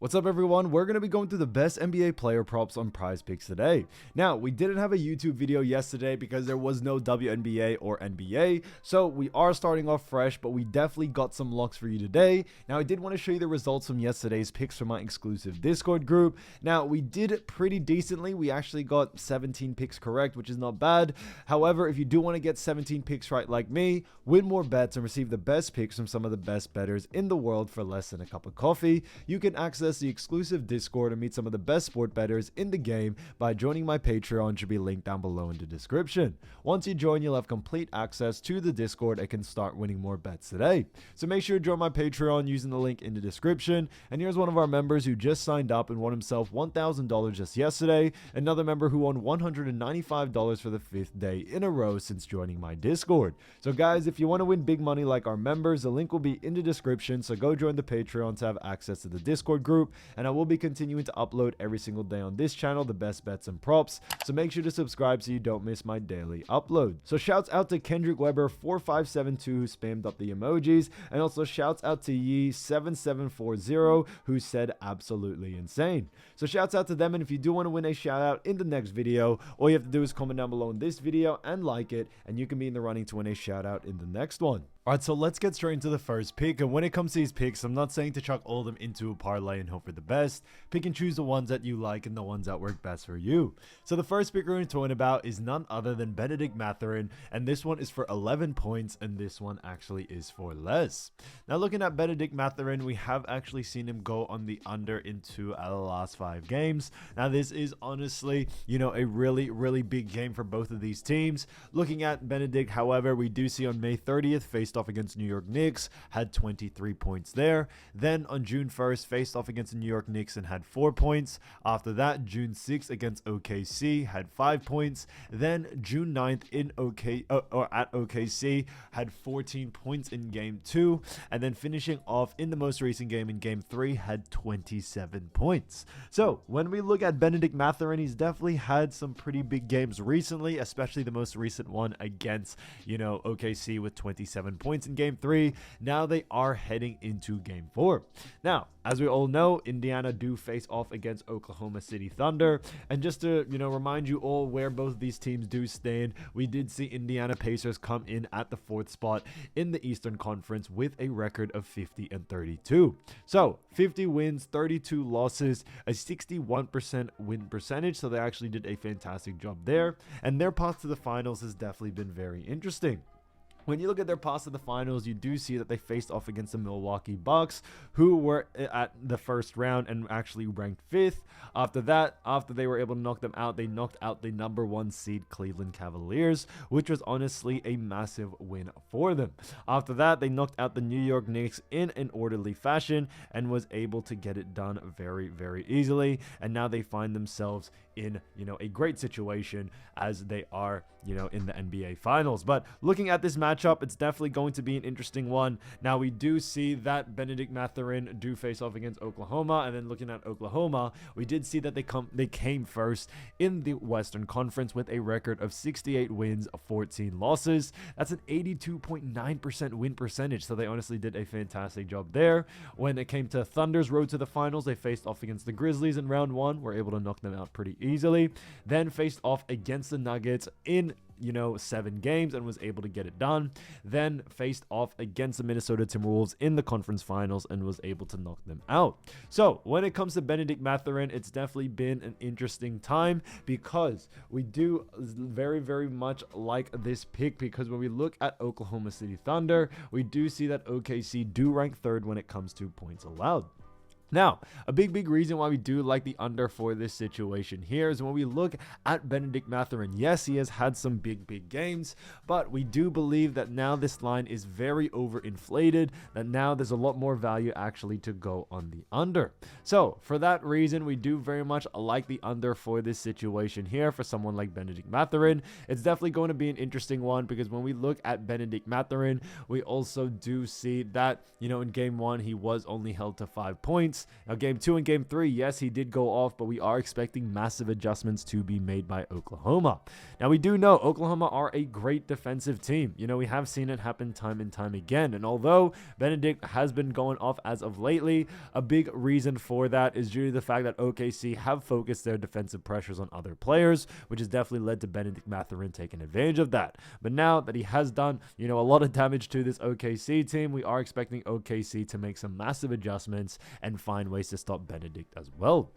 What's up, everyone? We're going to be going through the best NBA player props on Prizepicks today. Now, we didn't have a YouTube video yesterday because there was no WNBA or NBA, so we are starting off fresh, but we definitely got some locks for you today. Now, I did want to show you the results from yesterday's picks from my exclusive Discord group. Now, we did pretty decently. We actually got 17 picks correct, which is not bad. However, if you do want to get 17 picks right like me, win more bets, and receive the best picks from some of the best bettors in the world for less than a cup of coffee, you can access the exclusive Discord and meet some of the best sport bettors in the game by joining my Patreon, which should be linked down below in the description. Once you join, you'll have complete access to the Discord and can start winning more bets today. So make sure to join my Patreon using the link in the description. And here's one of our members who just signed up and won himself $1,000 just yesterday. Another member who won $195 for the 5th day in a row since joining my Discord. So guys, if you want to win big money like our members, the link will be in the description. So go join the Patreon to have access to the Discord group. And I will be continuing to upload every single day on this channel the best bets and props, so make sure to subscribe so you don't miss my daily upload. So shouts out to Kendrick Weber 4572 who spammed up the emojis, and also shouts out to Ye7740 who said absolutely insane. So shouts out to them, and if you do want to win a shout out in the next video, all you have to do is comment down below in this video and like it, and you can be in the running to win a shout out in the next one. Alright, so let's get straight into the first pick. And when it comes to these picks, I'm not saying to chuck all of them into a parlay and hope for the best. Pick and choose the ones that you like and the ones that work best for you. So the first pick we're going to talk about is none other than Benedict Mathurin, and this one is for 11 points, and this one actually is for less. Now looking at Benedict Mathurin, we have actually seen him go on the under in 2 out of the last 5 games. Now this is honestly, a really big game for both of these teams. Looking at Benedict, however, we do see on May 30th faced off against New York Knicks, had 23 points there. Then on June 1st faced off against the New York Knicks and had 4 points. After that, June 6th against OKC had 5 points. Then June 9th at OKC had 14 points in game 2, and then finishing off in the most recent game in game 3 had 27 points. So when we look at Benedict Mathurin, he's definitely had some pretty big games recently, especially the most recent one against OKC with 27 points in game 3. Now they are heading into game 4. Now, as we all know, Indiana do face off against Oklahoma City Thunder. And just to, remind you all where both of these teams do stand, we did see Indiana Pacers come in at the 4th spot in the Eastern Conference with a record of 50-32. So 50 wins, 32 losses, a 61% win percentage. So they actually did a fantastic job there. And their path to the finals has definitely been very interesting. When you look at their pass to the finals, you do see that they faced off against the Milwaukee Bucks, who were at the first round and actually ranked 5th. After that, after they were able to knock them out, they knocked out the number 1 seed Cleveland Cavaliers, which was honestly a massive win for them. After that, they knocked out the New York Knicks in an orderly fashion and was able to get it done very easily. And now they find themselves in, a great situation as they are, in the NBA Finals. But looking at this matchup, it's definitely going to be an interesting one. Now, we do see that Benedict Mathurin do face off against Oklahoma, and then looking at Oklahoma, we did see that they came first in the Western Conference with a record of 68 wins, 14 losses. That's an 82.9% win percentage, so they honestly did a fantastic job there. When it came to Thunder's road to the finals, they faced off against the Grizzlies in round 1, were able to knock them out pretty easily. Then faced off against the Nuggets in 7 games and was able to get it done. Then faced off against the Minnesota Timberwolves in the conference finals and was able to knock them out. So when it comes to Benedict Mathurin, it's definitely been an interesting time because we do very much like this pick, because when we look at Oklahoma City Thunder, we do see that OKC do rank 3rd when it comes to points allowed. Now, a big reason why we do like the under for this situation here is when we look at Benedict Mathurin. Yes, he has had some big games, but we do believe that now this line is very overinflated, that now there's a lot more value actually to go on the under. So for that reason, we do very much like the under for this situation here for someone like Benedict Mathurin. It's definitely going to be an interesting one, because when we look at Benedict Mathurin, we also do see that, in game 1, he was only held to 5 points. points. Now, game 2 and game 3, yes, he did go off, but we are expecting massive adjustments to be made by Oklahoma. Now, we do know Oklahoma are a great defensive team. You know, we have seen it happen time and time again. And although Benedict has been going off as of lately, a big reason for that is due to the fact that OKC have focused their defensive pressures on other players, which has definitely led to Benedict Mathurin taking advantage of that. But now that he has done, you know, a lot of damage to this OKC team, we are expecting OKC to make some massive adjustments and find ways to stop Benedict as well.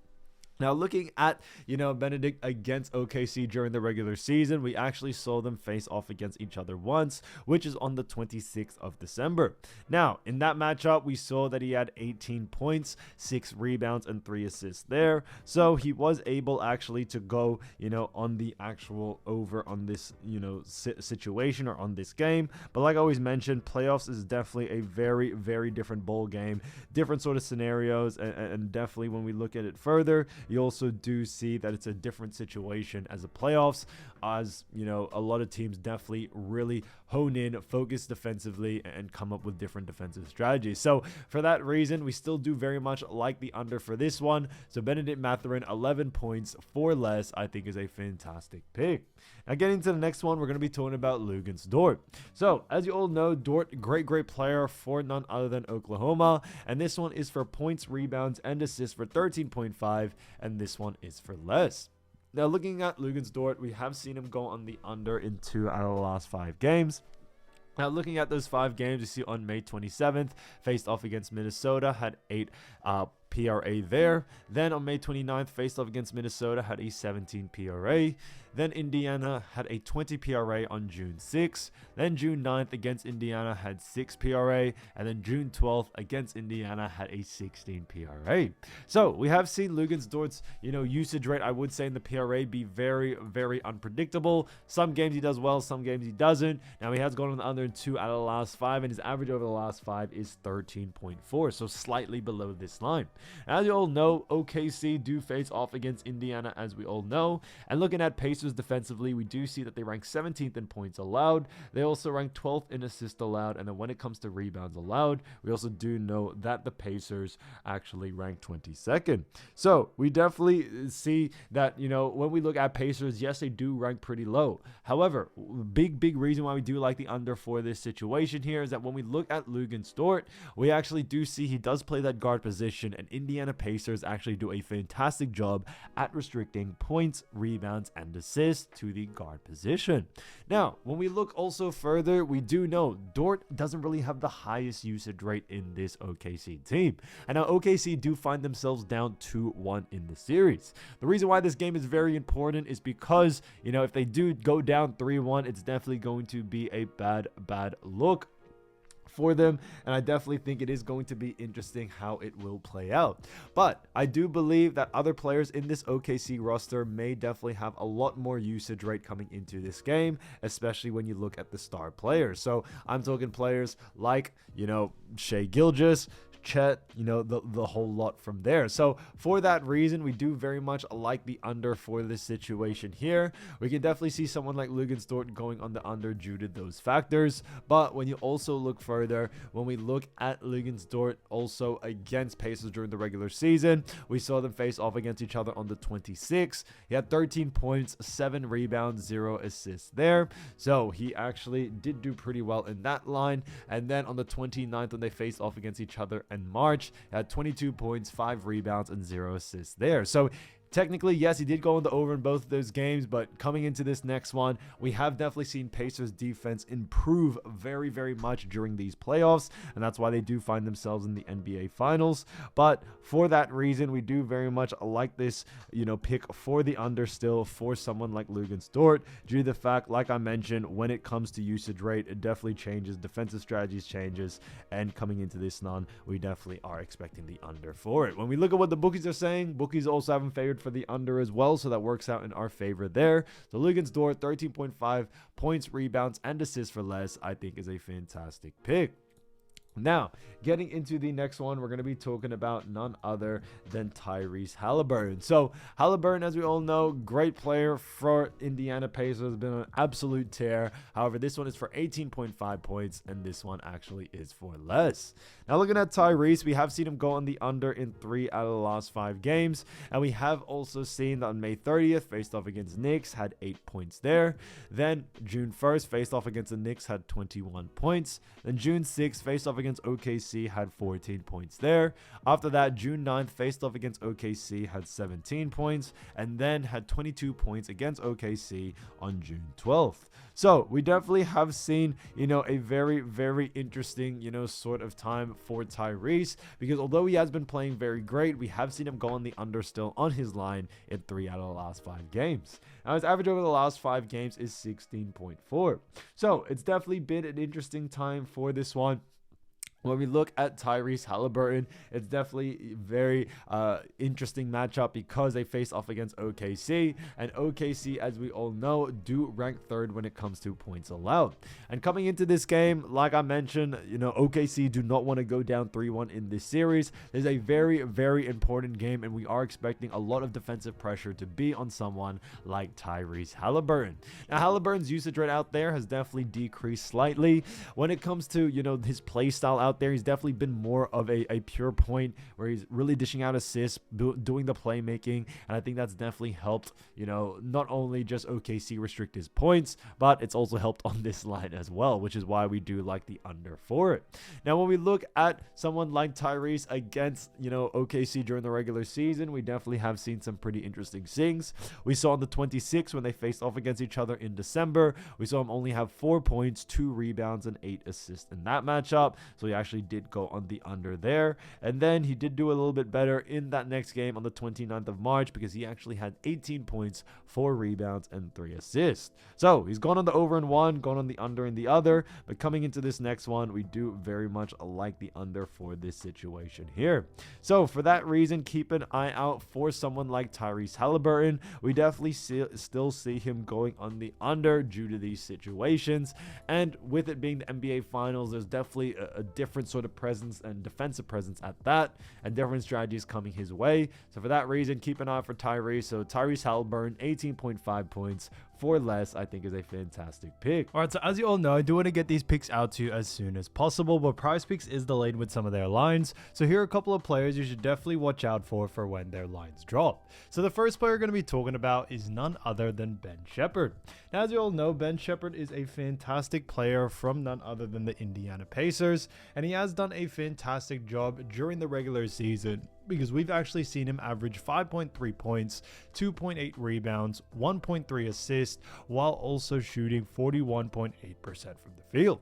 Now, looking at, you know, Benedict against OKC during the regular season, we actually saw them face off against each other once, which is on the 26th of December. Now, in that matchup, we saw that he had 18 points, 6 rebounds, and 3 assists there. So he was able actually to go, you know, on the actual over on this, you know, situation or on this game. But like I always mentioned, playoffs is definitely a very, very different bowl game, different sort of scenarios, and definitely when we look at it further, you also do see that it's a different situation as the playoffs, as you know, a lot of teams definitely really hone in, focus defensively, and come up with different defensive strategies. So for that reason, we still do very much like the under for this one. So Benedict Mathurin, 11 points for less, I think is a fantastic pick. Now, getting to the next one, we're going to be talking about Luguentz Dort. So as you all know, Dort, great player for none other than Oklahoma, and this one is for points, rebounds, and assists for 13.5, and this one is for less. Now, looking at Luguentz Dort, we have seen him go on the under in 2 out of the last 5 games. Now, looking at those 5 games, you see on May 27th, faced off against Minnesota, had 8 PRA there. Then on May 29th, faced off against Minnesota, had a 17 PRA. Then Indiana had a 20 PRA on June 6th. Then June 9th against Indiana had 6 PRA. And then June 12th against Indiana had a 16 PRA. So we have seen Luguentz Dort's, you know, usage rate, I would say, in the PRA be very, very unpredictable. Some games he does well, some games he doesn't. Now he has gone on the under in 2 out of the last 5, and his average over the last 5 is 13.4, so slightly below this line. As you all know, OKC do face off against Indiana, as we all know. And looking at Pacers defensively, we do see that they rank 17th in points allowed. They also rank 12th in assists allowed. And then when it comes to rebounds allowed, we also do know that the Pacers actually rank 22nd. So we definitely see that, you know, when we look at Pacers, yes, they do rank pretty low. However, big reason why we do like the under for this situation here is that when we look at Luguentz Dort, we actually do see he does play that guard position, and Indiana Pacers actually do a fantastic job at restricting points, rebounds, and assists to the guard position. Now, when we look also further, we do know Dort doesn't really have the highest usage rate in this OKC team. And now OKC do find themselves down 2-1 in the series. The reason why this game is very important is because, you know, if they do go down 3-1, it's definitely going to be a bad look for them, and I definitely think it is going to be interesting how it will play out. But I do believe that other players in this OKC roster may definitely have a lot more usage rate coming into this game, especially when you look at the star players. So I'm talking players like, you know, Shai Gilgeous, Chet, you know, the whole lot from there. So for that reason, we do very much like the under for this situation here. We can definitely see someone like Luguentz Dort going on the under due to those factors. But when you also look further, when we look at Luguentz Dort also against Pacers during the regular season, we saw them face off against each other on the 26th. He had 13 points, 7 rebounds, 0 assists there. So he actually did do pretty well in that line. And then on the 29th, when they faced off against each other in March, had 22 points, 5 rebounds, and 0 assists there. So technically, yes, he did go on the over in both of those games, but coming into this next one, we have definitely seen Pacers defense improve very much during these playoffs, and that's why they do find themselves in the NBA Finals. But for that reason, we do very much like this, you know, pick for the under still for someone like Luguentz Dort, due to the fact, like I mentioned, when it comes to usage rate, it definitely changes, defensive strategies changes, and coming into this one, we definitely are expecting the under for it. When we look at what the bookies are saying, bookies also have him favored for the under as well, so that works out in our favor there. So Luguentz Dort, 13.5 points, rebounds, and assists for less, I think is a fantastic pick. Now, getting into the next one, we're going to be talking about none other than Tyrese Haliburton. So, Haliburton, as we all know, great player for Indiana Pacers, has been an absolute tear. However, this one is for 18.5 points, and this one actually is for less. Now looking at Tyrese, we have seen him go on the under in 3 out of the last 5 games. And we have also seen that on May 30th, faced off against Knicks, had 8 points there. Then June 1st, faced off against the Knicks, had 21 points. Then June 6th, faced off against OKC, had 14 points there. After that, June 9th, faced off against OKC, had 17 points. And then had 22 points against OKC on June 12th. So we definitely have seen, a very, very interesting, sort of time for Tyrese, because although he has been playing very great, we have seen him go on the under still on his line in 3 out of the last 5 games. Now his average over the last 5 games is 16.4. So it's definitely been an interesting time for this one. When we look at Tyrese Haliburton, it's definitely a very interesting matchup because they face off against OKC. And OKC, as we all know, do rank 3rd when it comes to points allowed. And coming into this game, like I mentioned, OKC do not want to go down 3-1 in this series. It's a very, very important game, and we are expecting a lot of defensive pressure to be on someone like Tyrese Haliburton. Now, Haliburton's usage rate out there has definitely decreased slightly. When it comes to, his play style out there, he's definitely been more of a pure point where he's really dishing out assists, doing the playmaking, and I think that's definitely helped, not only just OKC restrict his points, but it's also helped on this line as well, which is why we do like the under for it. Now, when we look at someone like Tyrese against, OKC during the regular season, we definitely have seen some pretty interesting things. We saw on the 26th when they faced off against each other in December, we saw him only have 4 points, 2 rebounds, and 8 assists in that matchup. So he actually did go on the under there. And then he did do a little bit better in that next game on the 29th of March because he actually had 18 points, 4 rebounds, and 3 assists. So he's gone on the over in one, gone on the under in the other. But coming into this next one, we do very much like the under for this situation here. So for that reason, keep an eye out for someone like Tyrese Haliburton. We definitely still see him going on the under due to these situations. And with it being the NBA Finals, there's definitely a different sort of presence and defensive presence at that, and different strategies coming his way. So for that reason, keep an eye out for Tyrese. So Tyrese Haliburton, 18.5 points. For less, I think, is a fantastic pick. All right, so as you all know, I do want to get these picks out to you as soon as possible, but Prizepicks is delayed with some of their lines. So here are a couple of players you should definitely watch out for when their lines drop. So the first player we're going to be talking about is none other than Ben Sheppard. Now, as you all know, Ben Sheppard is a fantastic player from none other than the Indiana Pacers, and he has done a fantastic job during the regular season, because we've actually seen him average 5.3 points, 2.8 rebounds, 1.3 assists, while also shooting 41.8% from the field.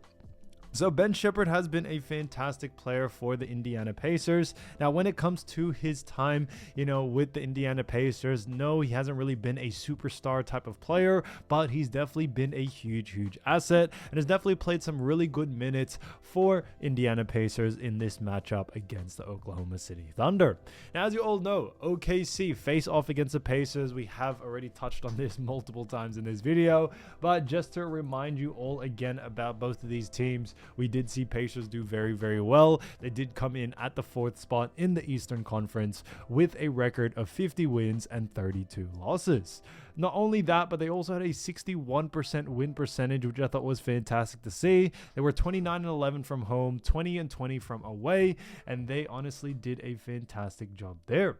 So Ben Sheppard has been a fantastic player for the Indiana Pacers. Now, when it comes to his time, with the Indiana Pacers, no, he hasn't really been a superstar type of player, but he's definitely been a huge asset and has definitely played some really good minutes for Indiana Pacers in this matchup against the Oklahoma City Thunder. Now, as you all know, OKC face off against the Pacers. We have already touched on this multiple times in this video, but just to remind you all again about both of these teams, we did see Pacers do very well. They did come in at the 4th spot in the Eastern Conference with a record of 50 wins and 32 losses. Not only that, but they also had a 61% win percentage, which I thought was fantastic to see. They were 29-11 from home, 20-20 from away, and they honestly did a fantastic job there.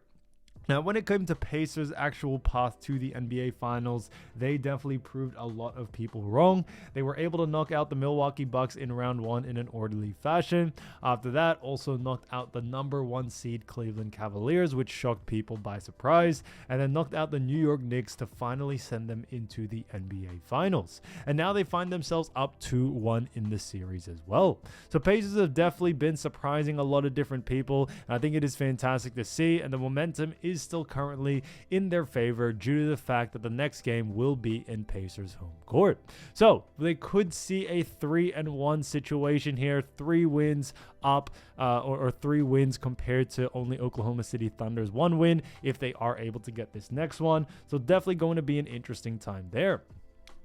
Now, when it came to Pacers' actual path to the NBA Finals, they definitely proved a lot of people wrong. They were able to knock out the Milwaukee Bucks in round 1 in an orderly fashion. After that, also knocked out the number 1 seed Cleveland Cavaliers, which shocked people by surprise, and then knocked out the New York Knicks to finally send them into the NBA Finals. And now they find themselves up 2-1 in the series as well. So Pacers have definitely been surprising a lot of different people, and I think it is fantastic to see, and the momentum is still currently in their favor due to the fact that the next game will be in Pacers home court. So they could see a 3-1 situation here, 3 wins up or 3 wins compared to only Oklahoma City Thunder's 1 win if they are able to get this next one. So definitely going to be an interesting time there.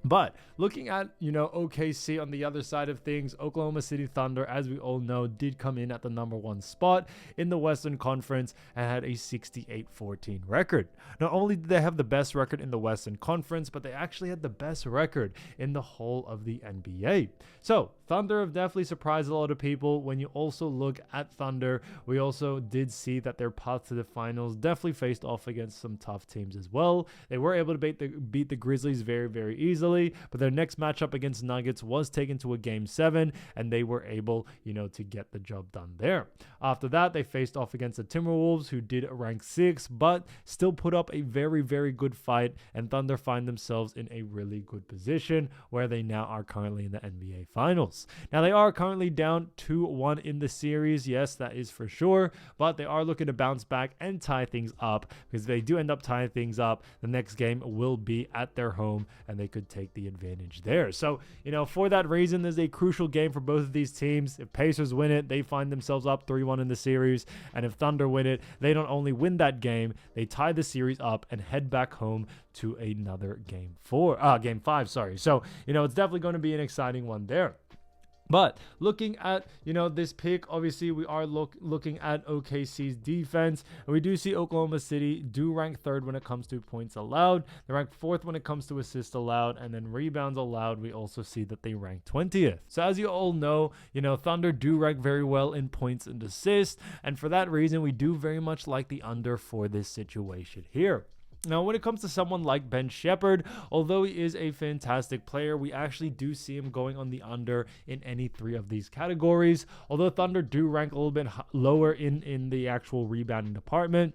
But looking at, OKC on the other side of things, Oklahoma City Thunder, as we all know, did come in at the number 1 spot in the Western Conference and had a 68-14 record. Not only did they have the best record in the Western Conference, but they actually had the best record in the whole of the NBA. So Thunder have definitely surprised a lot of people. When you also look at Thunder, we also did see that their path to the finals definitely faced off against some tough teams as well. They were able to beat the Grizzlies very, very easily, but their next matchup against Nuggets was taken to a Game 7, and they were able, to get the job done there. After that, they faced off against the Timberwolves, who did rank 6, but still put up a very, very good fight, and Thunder find themselves in a really good position where they now are currently in the NBA Finals. Now, they are currently down 2-1 in the series. Yes, that is for sure, but they are looking to bounce back and tie things up, because if they do end up tying things up, the next game will be at their home, and they could take the advantage there. So, for that reason, there's a crucial game for both of these teams. If Pacers win it, they find themselves up 3-1 in the series, and if Thunder win it, they don't only win that game, they tie the series up and head back home to another game 5, sorry. So, it's definitely going to be an exciting one there. But looking at, this pick, obviously we are looking at OKC's defense, and we do see Oklahoma City do rank 3rd when it comes to points allowed. They rank 4th when it comes to assists allowed, and then rebounds allowed, we also see that they rank 20th. So as you all know, Thunder do rank very well in points and assists, and for that reason, we do very much like the under for this situation here. Now, when it comes to someone like Ben Sheppard, although he is a fantastic player, we actually do see him going on the under in any 3 of these categories. Although Thunder do rank a little bit lower in the actual rebounding department,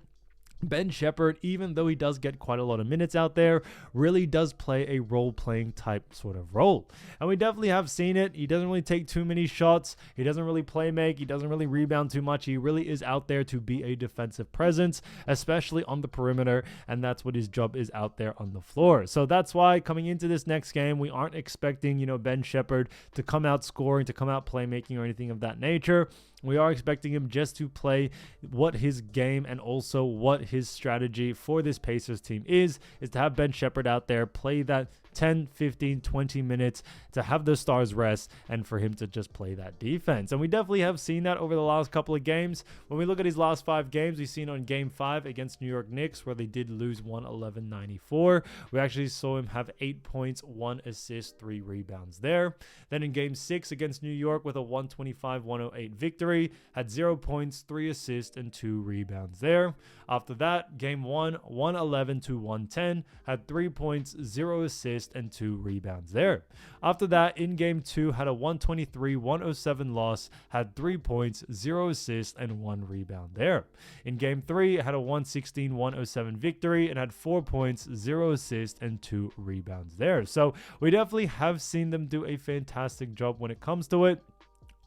Ben Sheppard, even though he does get quite a lot of minutes out there, really does play a role-playing type sort of role. And we definitely have seen it. He doesn't really take too many shots. He doesn't really play make. He doesn't really rebound too much. He really is out there to be a defensive presence, especially on the perimeter, and that's what his job is out there on the floor. So that's why coming into this next game, we aren't expecting, Ben Sheppard to come out scoring, to come out playmaking or anything of that nature. We are expecting him just to play what his game and also what his strategy for this Pacers team is to have Ben Sheppard out there, play that 10, 15, 20 minutes to have the stars rest and for him to just play that defense. And we definitely have seen that over the last couple of games. When we look at his last 5 games, we've seen on Game 5 against New York Knicks, where they did lose 111-94. We actually saw him have 8 points, 1 assist, 3 rebounds there. Then in Game 6 against New York with a 125-108 victory, had 0 points, 3 assists, and 2 rebounds there. After that, Game 1, 111-110, had 3 points, 0 assists, and 2 rebounds there. After that, in Game 2, had a 123-107 loss, had 3 points, 0 assists, and 1 rebound there. In Game 3, had a 116-107 victory and had 4 points, 0 assists, and 2 rebounds there. So we definitely have seen them do a fantastic job when it comes to it.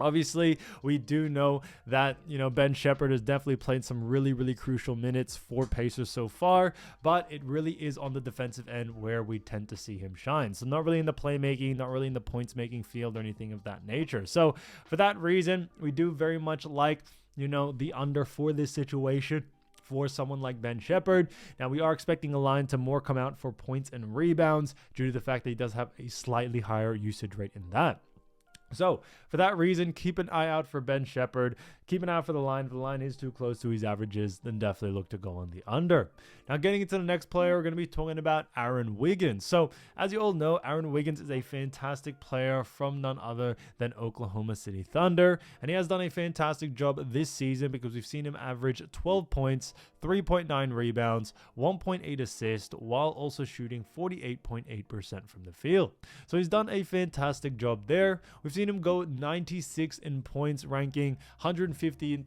Obviously, we do know that, Ben Sheppard has definitely played some really, really crucial minutes for Pacers so far, but it really is on the defensive end where we tend to see him shine. So not really in the playmaking, not really in the points-making field or anything of that nature. So for that reason, we do very much like, the under for this situation for someone like Ben Sheppard. Now, we are expecting a line to more come out for points and rebounds due to the fact that he does have a slightly higher usage rate in that. So, for that reason, keep an eye out for Ben Sheppard. Keep an eye out for the line. If the line is too close to his averages, then definitely look to go on the under. Now, getting into the next player, we're going to be talking about Aaron Wiggins. So, as you all know, Aaron Wiggins is a fantastic player from none other than Oklahoma City Thunder. And he has done a fantastic job this season because we've seen him average 12 points, 3.9 rebounds, 1.8 assists, while also shooting 48.8% from the field. So, he's done a fantastic job there. We've seen him go 96 in points ranking, 115th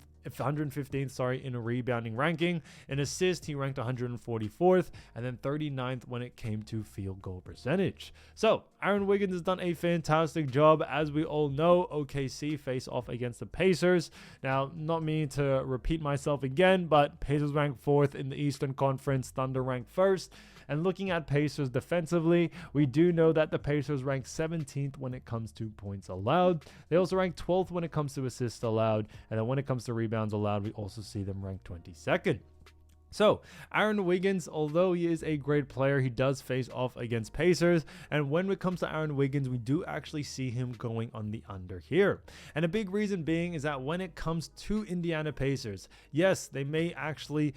in a rebounding ranking. In assist, he ranked 144th and then 39th when it came to field goal percentage. So Aaron Wiggins has done a fantastic job. As we all know, OKC face off against the Pacers. Now, not meaning to repeat myself again, but Pacers ranked 4th in the Eastern Conference, Thunder ranked 1st. And looking at Pacers defensively, we do know that the Pacers rank 17th when it comes to points allowed. They also rank 12th when it comes to assists allowed. And then when it comes to rebounds allowed, we also see them ranked 22nd. So, Aaron Wiggins, although he is a great player, he does face off against Pacers. And when it comes to Aaron Wiggins, we do actually see him going on the under here. And a big reason being is that when it comes to Indiana Pacers, yes, they may actually,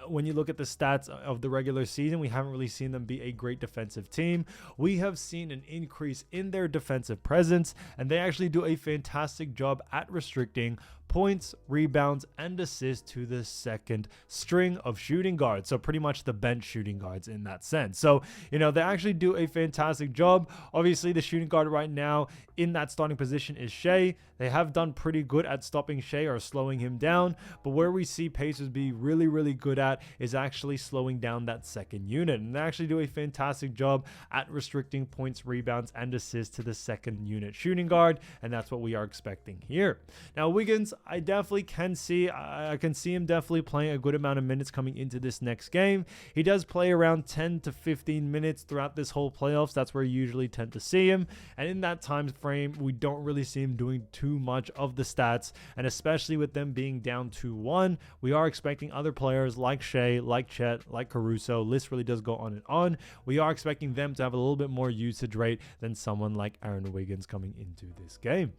when you look at the stats of the regular season, we haven't really seen them be a great defensive team. We have seen an increase in their defensive presence, and they actually do a fantastic job at restricting points, rebounds, and assists to the second string of shooting guards. So pretty much the bench shooting guards in that sense. So, they actually do a fantastic job. Obviously, the shooting guard right now in that starting position is Shea. They have done pretty good at stopping Shea or slowing him down. But where we see Pacers be really, really good at is actually slowing down that second unit. And they actually do a fantastic job at restricting points, rebounds, and assists to the second unit shooting guard. And that's what we are expecting here. Now, Wiggins, I definitely can see him definitely playing a good amount of minutes coming into this next game. He does play around 10 to 15 minutes throughout this whole playoffs. That's where you usually tend to see him. And in that time frame, we don't really see him doing too much of the stats. And especially with them being down 2-1, we are expecting other players like Shea, like Chet, like Caruso. List really does go on and on. We are expecting them to have a little bit more usage rate than someone like Aaron Wiggins coming into this game.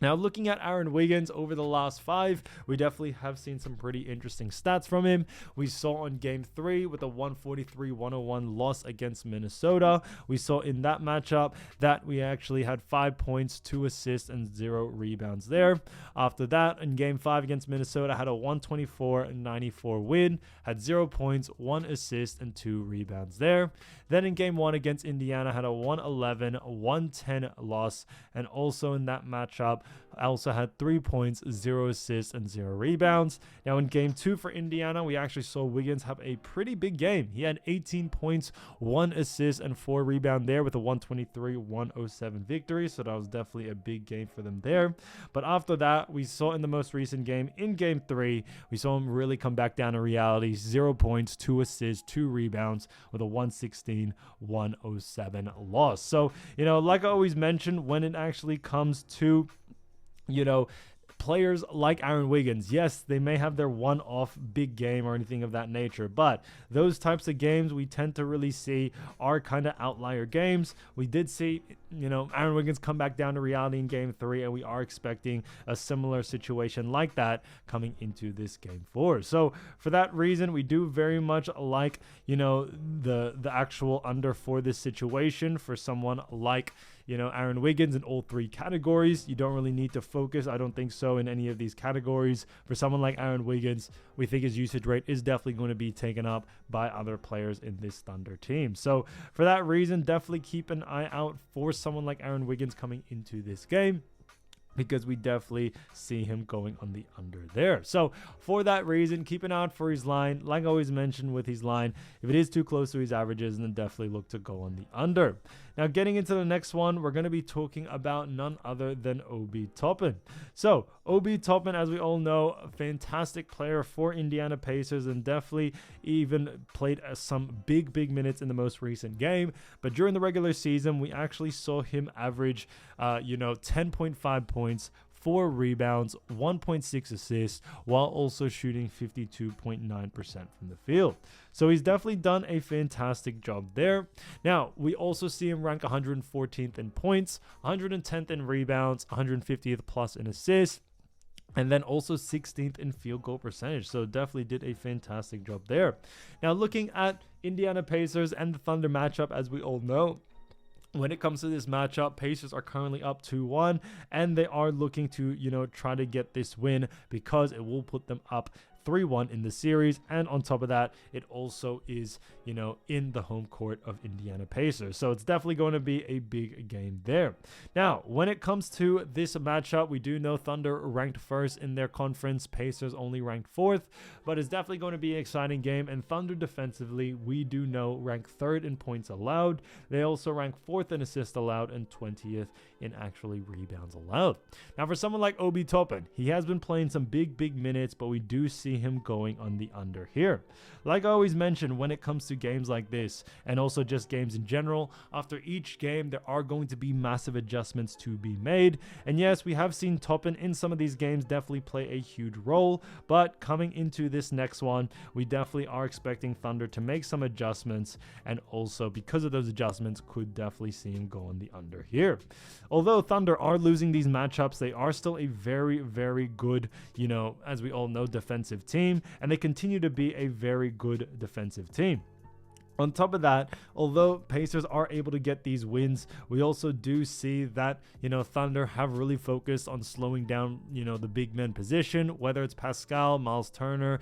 Now, looking at Aaron Wiggins over the last 5, we definitely have seen some pretty interesting stats from him. We saw on Game 3 with a 143-101 loss against Minnesota. We saw in that matchup that we actually had 5 points, 2 assists, and 0 rebounds there. After that, in Game 5 against Minnesota, had a 124-94 win, had 0 points, 1 assist, and 2 rebounds there. Then in Game 1 against Indiana, had a 111-110 loss, and also in that matchup, I also had 3 points, 0 assists, and 0 rebounds. Now, in Game 2 for Indiana, we actually saw Wiggins have a pretty big game. He had 18 points, 1 assist, and 4 rebounds there with a 123-107 victory. So that was definitely a big game for them there. But after that, we saw in the most recent game, in Game 3, we saw him really come back down to reality. 0 points, 2 assists, 2 rebounds with a 116-107 loss. So, like I always mentioned, when it actually comes to players like Aaron Wiggins, yes, they may have their one-off big game or anything of that nature, but those types of games we tend to really see are kind of outlier games. We did see, Aaron Wiggins come back down to reality in Game 3, and we are expecting a similar situation like that coming into this Game 4. So for that reason, we do very much like, the actual under for this situation for someone like, Aaron Wiggins in all 3 categories. You don't really need to focus, I don't think so, in any of these categories. For someone like Aaron Wiggins, we think his usage rate is definitely going to be taken up by other players in this Thunder team. So for that reason, definitely keep an eye out for someone like Aaron Wiggins coming into this game, because we definitely see him going on the under there. So for that reason, keep an eye out for his line. Like I always mentioned with his line, if it is too close to his averages, then definitely look to go on the under. Now, getting into the next one, we're going to be talking about none other than Obi Toppin. So Obi Toppin, as we all know, a fantastic player for Indiana Pacers, and definitely even played some big minutes in the most recent game. But during the regular season, we actually saw him average 10.5 points, 4 rebounds, 1.6 assists, while also shooting 52.9% from the field. So he's definitely done a fantastic job there. Now, we also see him rank 114th in points, 110th in rebounds, 150th plus in assists, and then also 16th in field goal percentage. So definitely did a fantastic job there. Now, looking at Indiana Pacers and the Thunder matchup, as we all know, when it comes to this matchup, Pacers are currently up 2-1, and they are looking to, try to get this win because it will put them up 3-1 in the series. And on top of that, it also is, in the home court of Indiana Pacers. So it's definitely going to be a big game there. Now, when it comes to this matchup, we do know Thunder ranked 1st in their conference. Pacers only ranked 4th, but it's definitely going to be an exciting game. And Thunder defensively, we do know, rank 3rd in points allowed. They also rank 4th in assists allowed and 20th in actually rebounds allowed. Now, for someone like Obi Toppin, he has been playing some big minutes, but we do see see him going on the under here. Like I always mention, when it comes to games like this, and also just games in general, after each game there are going to be massive adjustments to be made. And yes, we have seen Toppin in some of these games definitely play a huge role, but coming into this next one, we definitely are expecting Thunder to make some adjustments, and also because of those adjustments, could definitely see him go on the under here. Although Thunder are losing these matchups, they are still a very, very good, you know, as we all know, defensive team, and they continue to be a very good defensive team. On top of that, although Pacers are able to get these wins, we also do see that, you know, Thunder have really focused on slowing down, you know, the big men position, whether it's Pascal, Miles Turner,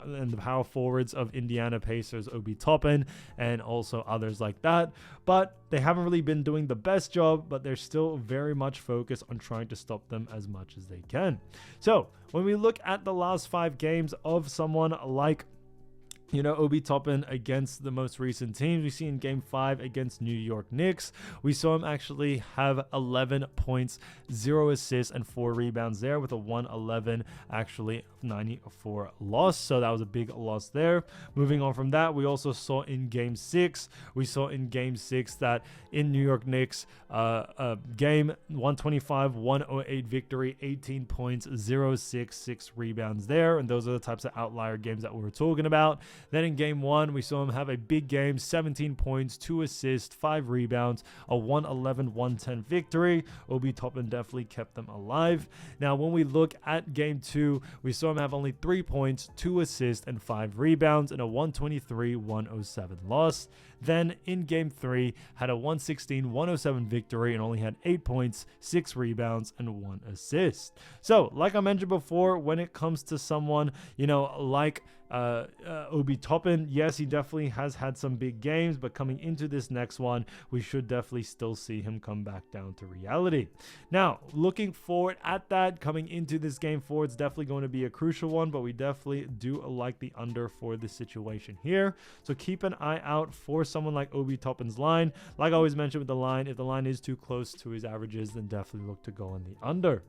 and the power forwards of Indiana Pacers, Obi Toppin, and also others like that. But they haven't really been doing the best job, but they're still very much focused on trying to stop them as much as they can. So when we look at the last 5 games of someone like, you know, Obi Toppin against the most recent teams, we see in game 5 against New York Knicks, we saw him actually have 11 points, 0 assists, and 4 rebounds there, with a 111 actually 94 loss. So that was a big loss there. Moving on from that, we also saw in game 6, that in New York Knicks game 125-108 victory, 18 points, 0 assists, 6 rebounds there, and those are the types of outlier games that we were talking about. Then in game 1, we saw him have a big game, 17 points, 2 assists, 5 rebounds, a 111-110 victory. Obi Toppin definitely kept them alive. Now, when we look at game 2, we saw him have only 3 points, 2 assists, and 5 rebounds, and a 123-107 loss. Then in game 3, had a 116-107 victory and only had 8 points, 6 rebounds, and 1 assist. So, like I mentioned before, when it comes to someone, you know, like Obi Toppin, yes, he definitely has had some big games, but coming into this next one, we should definitely still see him come back down to reality. Now, looking forward at that, coming into this game 4, it's definitely going to be a crucial one, but we definitely do like the under for this situation here. So keep an eye out for someone like Obi Toppin's line. Like I always mentioned with the line, if the line is too close to his averages, then definitely look to go on the under.